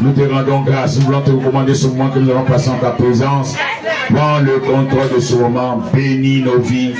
Nous te rendons grâce. Nous voulons te recommander ce moment que nous allons passer en ta présence. Prends le contrôle de ce moment. Bénis nos vies.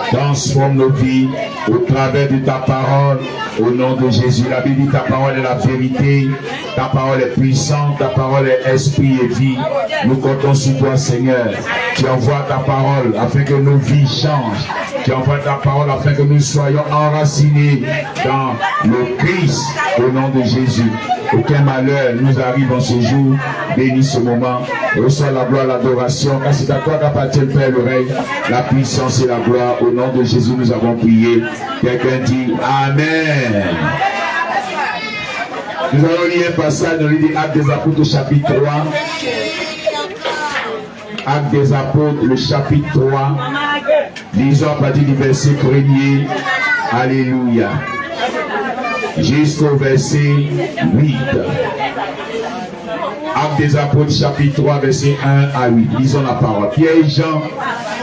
Transforme nos vies au travers de ta parole. Au nom de Jésus. La Bible dit ta parole est la vérité. Ta parole est puissante. Ta parole est esprit et vie. Nous comptons sur toi, Seigneur. Tu envoies ta parole afin que nos vies changent. Tu envoies ta parole afin que nous soyons enracinés dans le Christ. Au nom de Jésus. Aucun malheur nous arrive en ce jour. Bénis ce moment. Reçois la gloire, l'adoration. Car c'est à toi qu'appartient le Père, le règne, la puissance et la gloire. Au nom de Jésus, nous avons prié. Quelqu'un dit Amen. Nous allons lire un passage dans le livre des Actes des Apôtres, chapitre 3. Actes des Apôtres, le chapitre 3. Lisons à partir du verset 1er. Alléluia. Jusqu'au verset 8. Actes des Apôtres, chapitre 3, verset 1 à 8. Lisons la parole. Pierre et Jean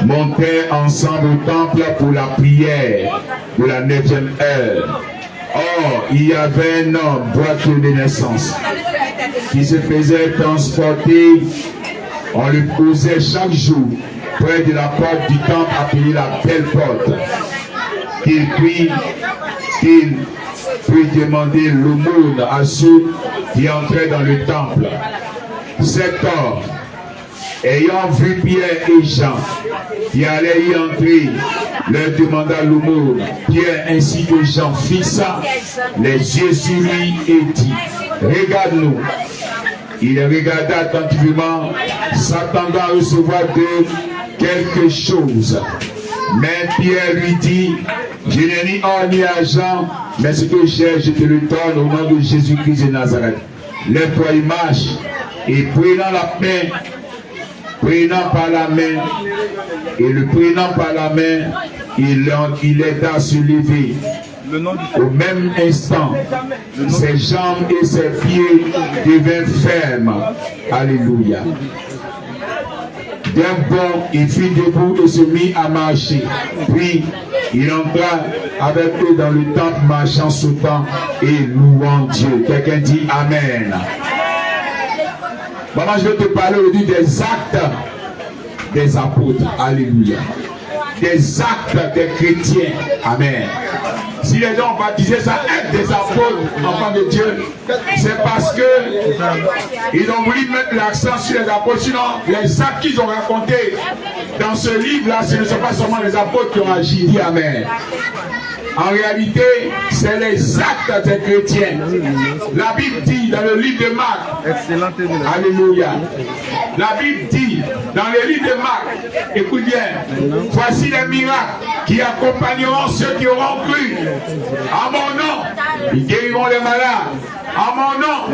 montèrent ensemble au temple pour la prière de la 9e heure. Or, il y avait un homme boiteux de naissance qui se faisait transporter. On le posait chaque jour près de la porte du temple appelée la belle porte. Qu'il peut demander l'aumône à ceux qui entraient dans le temple. Cet homme, ayant vu Pierre et Jean qui allaient y entrer, leur demanda l'aumône. Pierre ainsi que Jean fixa les yeux sur lui et dit, regarde-nous. Il regarda attentivement, s'attendant à recevoir d'eux quelque chose. Mais Pierre lui dit, je n'ai ni or ni argent, mais ce que j'ai, je te le donne au nom de Jésus-Christ de Nazareth. Lève-toi et marche. Et prenant par la main, il aida à se lever. Au même instant, ses jambes et ses pieds devinrent fermes. Alléluia. D'un bond, il fut debout et se mit à marcher. Puis, il entra avec eux dans le temple, marchant, sautant et louant Dieu. Quelqu'un dit Amen. Maman, je vais te parler aujourd'hui des actes des apôtres. Alléluia. Des actes des chrétiens. Amen. Si les gens ont baptisé ça actes des apôtres, enfants de Dieu, c'est parce que ils ont voulu mettre l'accent sur les apôtres. Sinon, les actes qu'ils ont racontés dans ce livre-là, ce ne sont pas seulement les apôtres qui ont agi. Dis Amen. En réalité, c'est les actes des chrétiens. La Bible dit dans le livre de Marc, alléluia. La Bible dit dans le livre de Marc, écoute bien, voici les miracles qui accompagneront ceux qui auront cru. En mon nom, ils guériront les malades. En mon nom,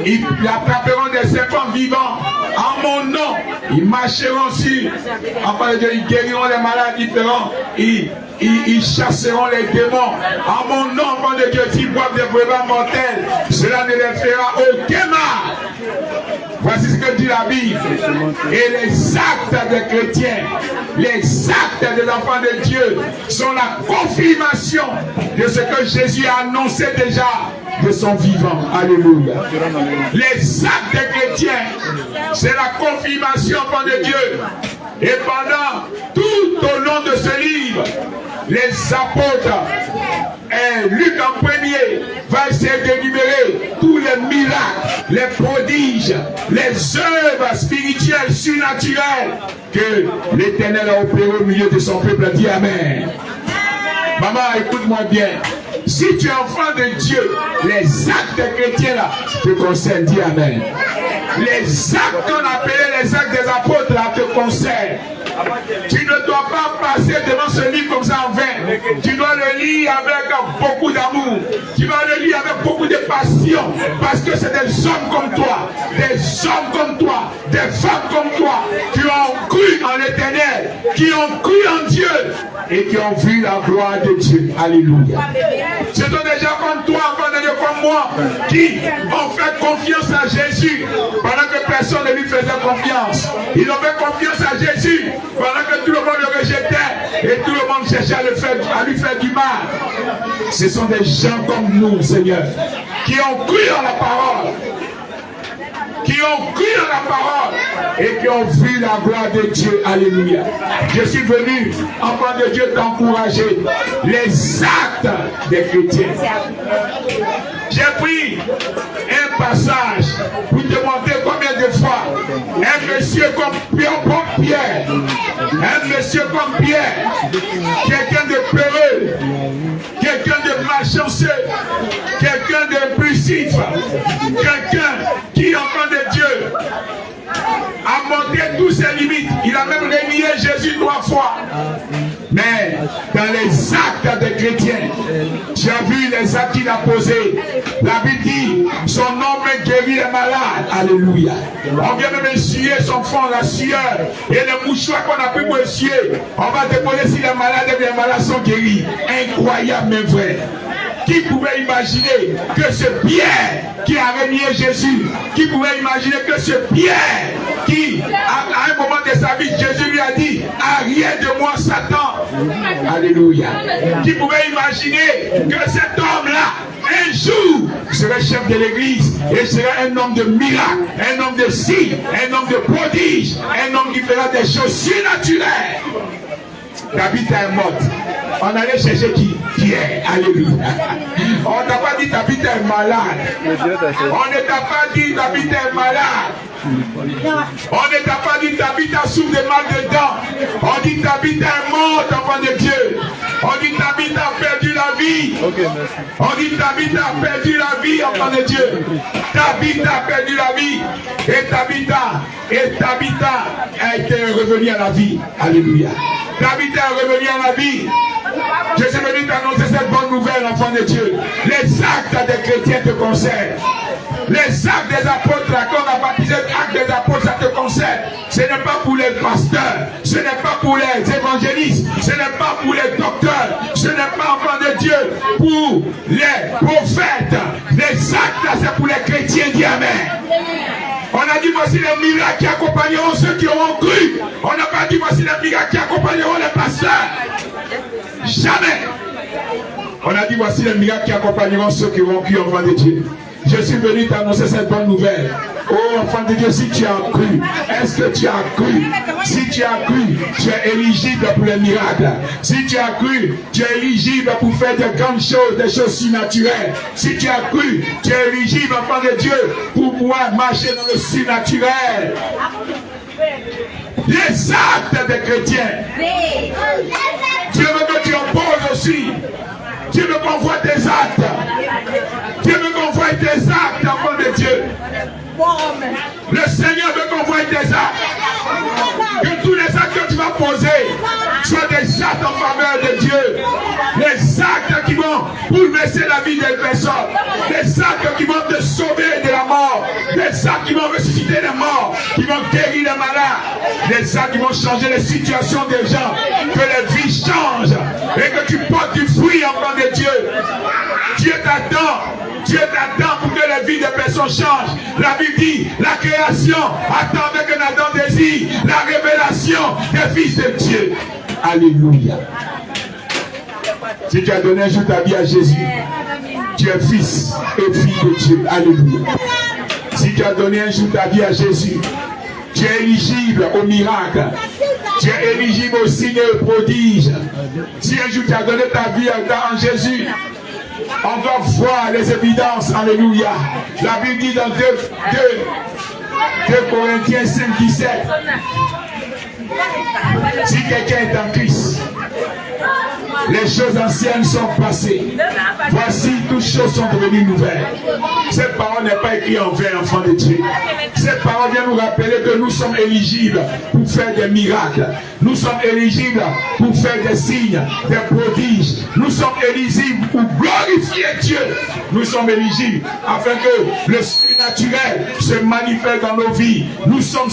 ils attraperont des serpents vivants. En mon nom, ils marcheront sur. Enfin, ils guériront les malades différents. Ils chasseront les démons. En mon nom, enfant de Dieu, s'ils boivent des breuvages mortels, cela ne les fera aucun mal. Voici ce que dit la Bible. Et les actes des chrétiens, les actes des enfants de Dieu sont la confirmation de ce que Jésus a annoncé déjà de son vivant. Alléluia. Les actes des chrétiens, c'est la confirmation, enfant de Dieu. Et pendant tout au long de ce livre, les apôtres, Luc en premier va essayer d'énumérer tous les miracles, les prodiges, les œuvres spirituelles, surnaturelles que l'Éternel a opéré au milieu de son peuple. Dit Amen. Maman, écoute-moi bien. Si tu es enfant de Dieu, les actes des chrétiens là te concernent. Dis Amen. Les actes qu'on appelait les actes des apôtres là te concernent. Tu ne dois pas passer devant ce livre comme ça en vain. Tu dois le lire avec beaucoup d'amour. Tu dois le lire avec beaucoup de passion. Parce que c'est des hommes comme toi, des hommes comme toi, des femmes comme toi, qui ont cru en l'Éternel, qui ont cru en Dieu et qui ont vu la gloire de Dieu. Alléluia. Ce sont des gens comme toi, enfants de Dieu, comme moi, qui ont fait confiance à Jésus pendant que personne ne lui faisait confiance. Ils ont fait confiance à Jésus pendant que tout le monde le rejetait et tout le monde cherchait à lui faire du mal. Ce sont des gens comme nous, Seigneur, qui ont cru en la parole. qui ont cru dans la parole et qui ont vu la gloire de Dieu. Alléluia. Je suis venu, enfant de Dieu, t'encourager. Les actes des chrétiens. J'ai pris un passage pour te montrer combien de fois un monsieur comme Pierre, un monsieur comme Pierre, quelqu'un de peureux, quelqu'un de malchanceux, quelqu'un d'impulsif, quelqu'un qui, enfant de Dieu, a montré toutes ses limites. Il a même renié Jésus 3 fois. Mais dans les actes des chrétiens, tu as vu les actes qu'il a posés. La Bible dit, son nom guérit les malades. Alléluia. On vient même essuyer son front, la sueur. Et les mouchoirs qu'on a pu essuyer, on va déposer si les malades et les malades sont guéris. Incroyable mais vrai. Qui pouvait imaginer que ce Pierre qui a renié Jésus, qui pouvait imaginer que ce Pierre qui, à un moment de sa vie, Jésus lui a dit, arrière de moi Satan. Alléluia. Qui pouvait imaginer que cet homme-là, un jour, serait chef de l'église et serait un homme de miracles, un homme de signes, un homme de prodiges, un homme qui fera des choses surnaturelles. David est mort. On allait chercher qui? Pierre. Alléluia. On n'a pas dit David est malade. On ne t'a pas dit David est malade. On ne t'a pas dit David a souffert de mal de dents. On dit David est mort, enfant de Dieu. On dit David a perdu la vie. On dit David a perdu la vie, enfant de Dieu. David a perdu la vie. Et David a été revenu à la vie. Alléluia. David est revenu à la vie. Je suis venu t'annoncer cette bonne nouvelle, enfant de Dieu. Les actes des chrétiens te concernent. Les actes des apôtres, là, qu'on a baptisé actes des apôtres, ça te concerne. Ce n'est pas pour les pasteurs, ce n'est pas pour les évangélistes, ce n'est pas pour les docteurs, ce n'est pas, enfant de Dieu, pour les prophètes. Les actes, là, c'est pour les chrétiens, dis amen. On a dit voici les miracles qui accompagneront ceux qui auront cru. On n'a pas dit voici les miracles qui accompagneront les pasteurs. Jamais. On a dit voici les miracles qui accompagneront ceux qui auront cru, enfant de Dieu. Je suis venu t'annoncer cette bonne nouvelle. Oh, enfant de Dieu, si tu as cru, est-ce que tu as cru? Si tu as cru, tu es éligible pour les miracles. Si tu as cru, tu es éligible pour faire de grandes choses, des choses surnaturelles. Si tu as cru, tu es éligible, enfant de Dieu, pour pouvoir marcher dans le surnaturel. Les actes des chrétiens. Dieu veut que tu opposes aussi. Dieu veut qu'on voit tes actes. Dieu veut qu'on voit tes actes, enfant de Dieu. Le Seigneur veut qu'on voit tes actes. Que tous les actes que tu vas poser soient des actes en faveur de Dieu. Les actes qui vont bouleverser la vie des personnes. Les actes qui vont te sauver de la mort. Les actes qui vont ressusciter les morts. Qui vont guérir les malades. Les actes qui vont changer les situations des gens. Que les vies changent. Et que tu portes du fruit, enfant de Dieu. Dieu t'attend. Dieu t'attend pour que la vie des personnes change. La Bible dit, la création attend avec un ardent désir la révélation des fils de Dieu. Alléluia. Si tu as donné un jour ta vie à Jésus, tu es fils et fille de Dieu. Alléluia. Si tu as donné un jour ta vie à Jésus, tu es éligible au miracle. Tu es éligible au signe et au prodige. Si un jour tu as donné ta vie en Jésus, on doit voir les évidences. Alléluia. La Bible dit dans 2 Corinthiens 5, 17. Si quelqu'un est en Christ, les choses anciennes sont passées. Voici, toutes choses sont devenues nouvelles. Cette parole n'est pas écrite en vain, enfant de Dieu. Cette parole vient nous rappeler que nous sommes éligibles pour faire des miracles. Nous sommes éligibles pour faire des signes, des prodiges. Nous sommes éligibles pour glorifier Dieu. Nous sommes éligibles afin que le surnaturel se manifeste dans nos vies. Nous sommes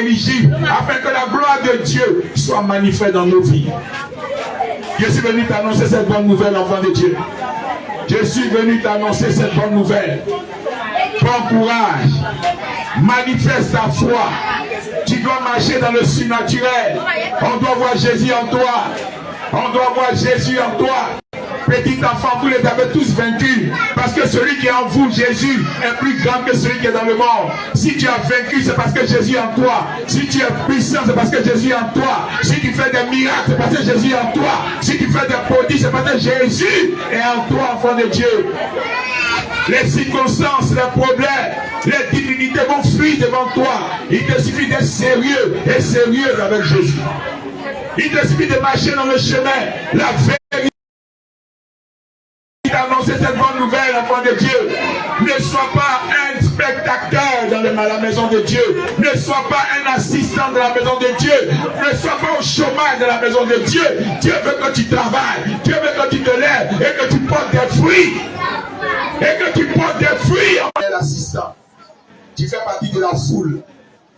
éligibles afin que la gloire de Dieu soit manifeste dans nos vies. Je suis venu t'annoncer cette bonne nouvelle, enfant de Dieu. Je suis venu t'annoncer cette bonne nouvelle. Prends courage. Manifeste ta foi. Tu dois marcher dans le surnaturel. On doit voir Jésus en toi. On doit voir Jésus en toi. Petit enfant, vous les avez tous vaincus. Parce que celui qui est en vous, Jésus, est plus grand que celui qui est dans le monde. Si tu as vaincu, c'est parce que Jésus est en toi. Si tu es puissant, c'est parce que Jésus est en toi. Si tu fais des miracles, c'est parce que Jésus est en toi. Si tu fais des prodiges, c'est parce que Jésus est en toi, enfant de Dieu. Les circonstances, les problèmes, les divinités vont fuir devant toi. Il te suffit d'être sérieux et sérieux avec Jésus. Il te suffit de marcher dans le chemin. La vérité d'annoncer cette bonne nouvelle, enfant de Dieu. Ne sois pas un spectateur dans la maison de Dieu. Ne sois pas un assistant de la maison de Dieu. Ne sois pas au chômage de la maison de Dieu. Dieu veut que tu travailles. Dieu veut que tu te lèves et que tu portes des fruits. Et que tu portes des fruits. L'assistant, tu fais partie de la foule.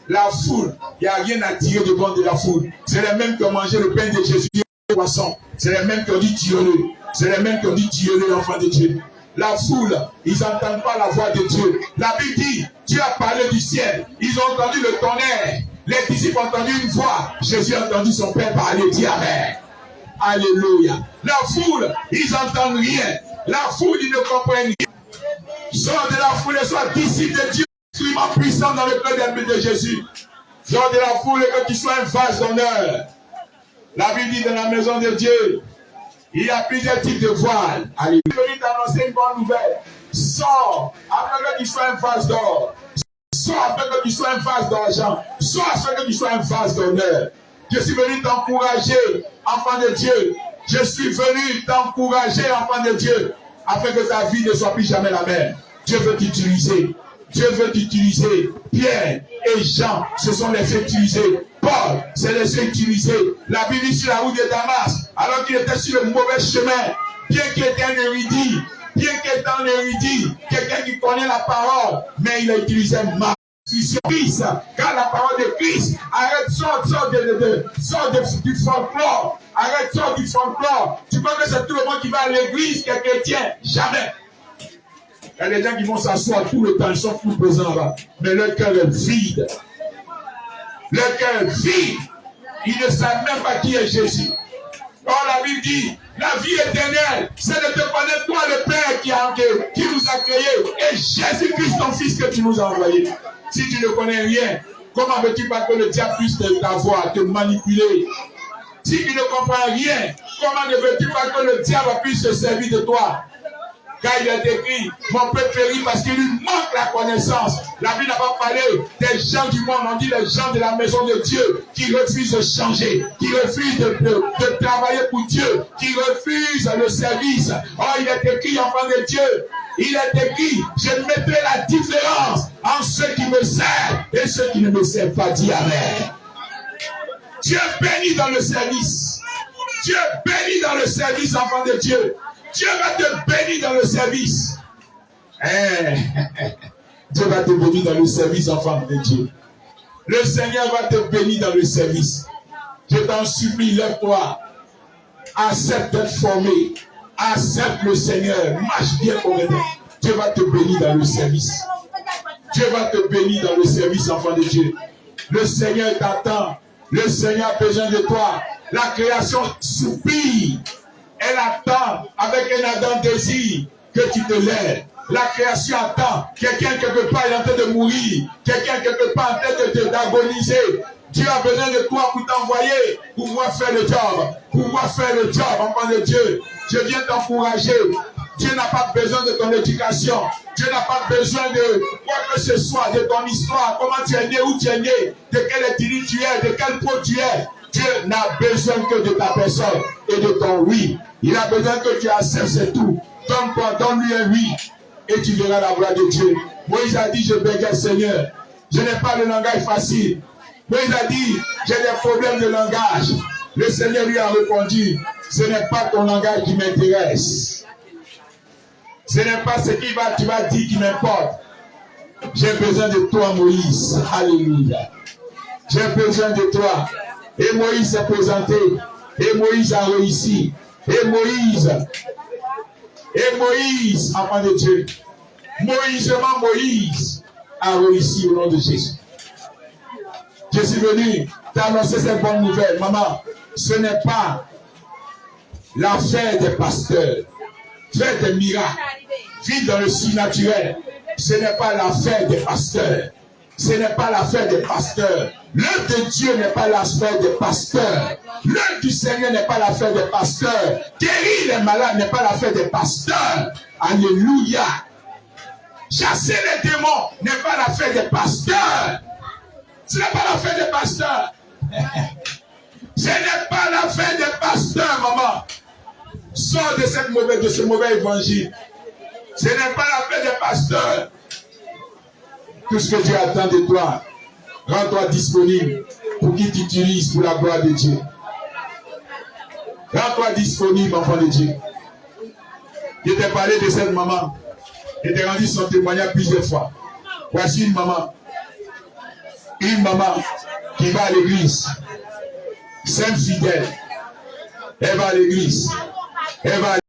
La foule, il n'y a rien à tirer de bon de la foule. C'est les mêmes qui ont mangé le pain de Jésus et le poisson. C'est les mêmes qui ont dit tuez-le. C'est les mêmes qui ont dit tuez-le, l'enfant de Dieu. La foule, ils n'entendent pas la voix de Dieu. La Bible dit, Dieu a parlé du ciel. Ils ont entendu le tonnerre. Les disciples ont entendu une voix. Jésus a entendu son Père parler. Dis Amen. Alléluia. La foule, ils n'entendent rien. La foule, ils ne comprennent rien. Sors de la foule et sois disciple de Dieu, extrêmement puissant dans le cœur de Jésus. Sors de la foule et que tu sois un vase d'honneur. La Bible dit dans la maison de Dieu, il y a plusieurs types de voiles. Alléluia. Je vais t'annoncer une bonne nouvelle. Sors afin que tu sois un vase d'or. Sors afin que tu sois un vase d'argent. Sors afin que tu sois un vase d'honneur. Je suis venu t'encourager, enfant de Dieu. Je suis venu t'encourager, enfant de Dieu, afin que ta vie ne soit plus jamais la même. Dieu veut t'utiliser. Dieu veut t'utiliser. Pierre et Jean se sont laissés utiliser. Paul s'est laissé utiliser. La Bible dit sur la route de Damas, alors qu'il était sur le mauvais chemin, bien qu'il était un érudit, quelqu'un qui connaît la parole, mais il a utilisé Marc. Christ, car la parole de Christ, arrête, sort du folklore, sort du folklore. Tu crois que c'est tout le monde qui va à l'église qui est chrétien? Jamais. Il y a des gens qui vont s'asseoir tout le temps, ils sont plus présents là-bas, mais leur cœur est vide. Leur cœur est vide. Ils ne savent même pas qui est Jésus. Or la Bible dit, la vie éternelle, c'est de te connaître toi le Père qui nous a créés, et Jésus-Christ ton Fils que tu nous as envoyé. Si tu ne connais rien, comment veux-tu pas que le diable puisse t'avoir, te manipuler? Si tu ne comprends rien, comment ne veux-tu pas que le diable puisse se servir de toi? Car il est écrit, mon peuple périt parce qu'il lui manque la connaissance. La Bible n'a pas parlé des gens du monde, on dit les gens de la maison de Dieu qui refusent de changer, qui refusent de travailler pour Dieu, qui refusent le service. Oh, il est écrit, enfant de Dieu, il est écrit, je mettrai la différence entre ceux qui me servent et ceux qui ne me servent pas. Dis Amen. Dieu bénit dans le service. Dieu bénit dans le service, enfant de Dieu. Dieu va te bénir dans le service. Dieu va te bénir dans le service, enfant de Dieu. Le Seigneur va te bénir dans le service. Je t'en supplie, lève-toi. Accepte d'être formé. Accepte le Seigneur. Marche bien pour aider. Dieu va te bénir dans le service. Dieu va te bénir dans le service, enfant de Dieu. Le Seigneur t'attend. Le Seigneur a besoin de toi. La création soupire. Elle attend avec un ardent désir que tu te lèves. La création attend. Quelqu'un quelque part est en train de mourir. Quelqu'un quelque part est en train d'agoniser. Dieu a besoin de toi pour t'envoyer, pour pouvoir faire le job. Pour pouvoir faire le job, enfant de Dieu. Je viens t'encourager. Dieu n'a pas besoin de ton éducation. Dieu n'a pas besoin de quoi que ce soit, de ton histoire. Comment tu es né, où tu es né, de quelle ethnie tu es, de quel pot tu es. Dieu n'a besoin que de ta personne et de ton oui. Il a besoin que tu acceptes, c'est tout. Donne-toi, donne-lui un oui. Et tu verras la gloire de Dieu. Moïse a dit, je bégaye Seigneur. Je n'ai pas le langage facile. Moïse a dit, j'ai des problèmes de langage. Le Seigneur lui a répondu, ce n'est pas ton langage qui m'intéresse. Ce n'est pas ce tu vas dire qui m'importe. J'ai besoin de toi, Moïse. Alléluia. J'ai besoin de toi. Et Moïse s'est présenté. Et Moïse a réussi. Et Moïse, enfant de Dieu, Moïse a réussi au nom de Jésus. Je suis venu t'annoncer cette bonne nouvelle. Maman, ce n'est pas l'affaire des pasteurs. faire des miracles, vivre dans le surnaturel, ce n'est pas l'affaire des pasteurs. Ce n'est pas l'affaire des pasteurs. L'œuvre de Dieu n'est pas l'affaire des pasteurs. L'œuvre du Seigneur n'est pas l'affaire des pasteurs. Guérir les malades n'est pas l'affaire des pasteurs. Alléluia. Chasser les démons n'est pas l'affaire des pasteurs. Ce n'est pas l'affaire des pasteurs. Ce n'est pas l'affaire des pasteurs, maman. Sors de ce mauvais évangile. Ce n'est pas l'affaire des pasteurs. Tout ce que Dieu attend de toi, rends-toi disponible pour qu'il t'utilise pour la gloire de Dieu. Rends-toi disponible, enfant de Dieu. Je t'ai parlé de cette maman. Je t'ai rendu son témoignage plusieurs fois. Voici une maman. Une maman qui va à l'église. Sainte fidèle. Elle va à l'église. Elle va à